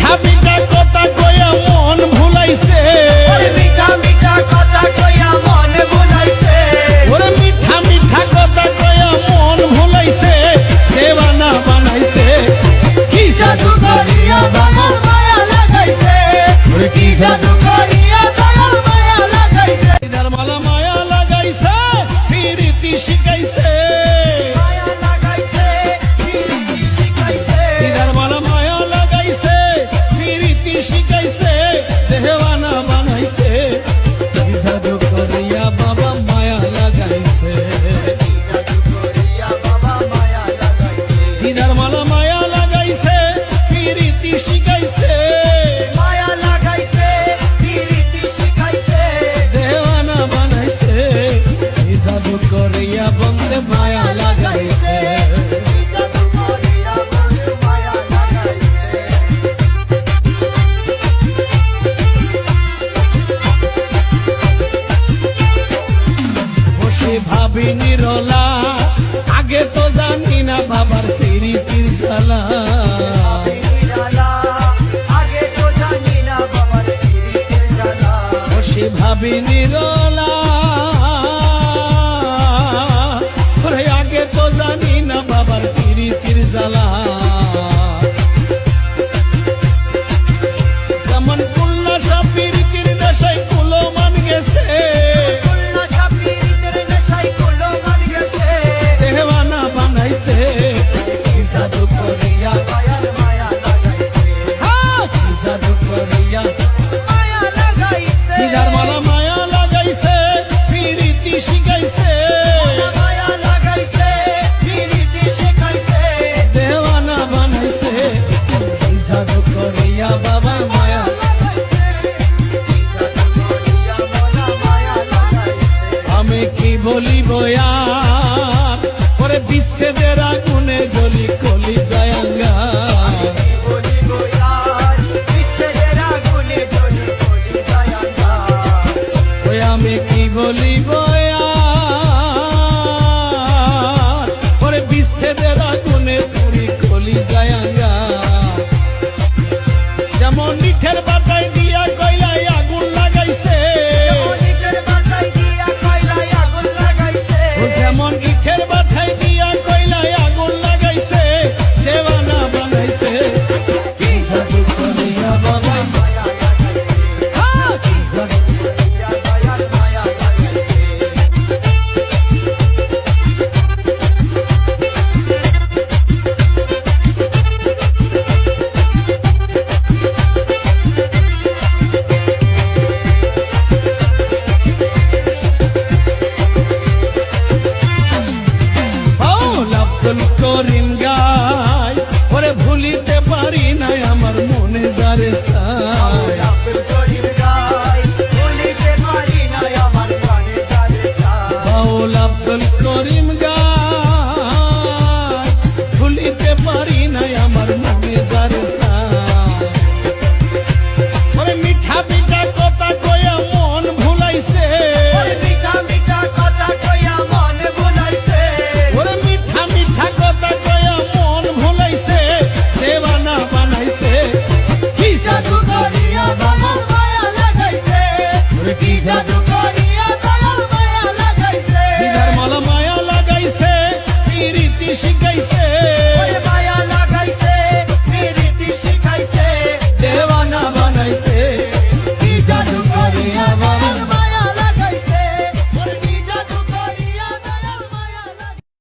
মিঠা মিঠা কথা কইয়া মন ভুলাইছে, মিঠা মিঠা কথা কইয়া মন ভুলাইছে, ওরে মিঠা মিঠা কথা কইয়া মন ভুলাইছে, দেওয়ানা বানাইছে। কি জাদু করিয়া দয়াল মায়া লাগাইছে, কি জাদু করিয়া দয়াল মায়া লাগাইছে, দিদার মালা মায়া লাগাইছে, ফিরিতি শিখাইছে, মায়া লাগাইছে ফিরিতি শিখাইছে, দিদার মালা মায়া লাগাইছে, ফিরিতি শিখাইছে, দেওয়ানা বানাইছে। কি জাদু করিয়া বাবা মায়া লাগাইছে, জাদু করিয়া বাবা মায়া লাগাইছে, দিদার মালা মায়া লাগাইছে, ফিরিতি শিখাইছে, মায়া লাগাইছে ফিরিতি শিখাইছে, দেওয়ানা বানাইছে। কি জাদু করিয়া বন্দে মায়া লাগাইছে। জাদু করিয়া বন্ধু মায়া লাগাইছে। বসে ভাবি নিরলা, আগে তো জানি না বাবার প্রীতির জ্বালা, জ্বালা আগে তো জানি না বাবার প্রীতির জ্বালা, বসে ভাবি নিরলা, ওরে আগে তো জানি না বাবার প্রীতির জ্বালা। যেমন কুল্লা সাপিরিতির নেশায় কুলো মান গেছে, কুল্লা সাপিরিতের নেশায় কুলো মান গেছে, দেওয়ানা বানাইছে। কি জাদু করিয়া, দয়াল মায়া লাগাইছে, কি জাদু করিয়া, মায়া লাগাইছে, দিদার মালা মায়া লাগাইছে, প্রীতি শিখাইছে, মায়া লাগাইছে প্রীতি শিখাইছে, দেওয়ানা বানাইছে। কি জাদু করিয়া বাবা মায়া, জাদু করিয়া বাবা মায়া লাগাইছে, আমি কি বলিব আর, পরে বিচ্ছেদের আগুনে জ্বলি কলি জায়াঙ্গা। বলিব আর বিচ্ছেদের আগুনে জ্বলি বলি জায়াঙ্গা, ওই আমি কি বলিব আর, পরে বিচ্ছেদের আগুনে পুরি কলি জায়াঙ্গা। যেমন নিঠের বাটায় দিয়া কয়লায় আগুন লাগাইছে, ইটের বাটায় দিয়া কয়লায় আগুন লাগাইছে, ও যেমন ইটের বাটায় দিয়া কয়লায় আগুন লাগাইছে, দেওয়ানা বানাইছে। কি জাদু করিয়া বাবা, মায়া লাগাইছে, কি জাদু করিয়া দয়াল মায়া লাগাইছে, বাউল আব্দুল করিম গায়, ওরে ভুলিতে পারি নাই আমার মনে যারে চায়। আব্দুল করিম গায়, ভুলিতে পারি না আমার মনে যারে চায়, বাউল আব্দুল করিম গায়, ভুলিতে পারি নাই আমার মনে যারে চায়। ওরে মিঠা মিঠা কথা কয়া মন ভুলাইছে, মিঠা মিঠা কথা কইয়া মন ভুলাইছে, ওরে মিঠা মিঠা কথা কয়া মন ভুলাইছে, দেওয়ানা বানাইছে। কি জাদু জাদু করিয়া বাবার মায়া লাগাইছে, ওরে কি জাদু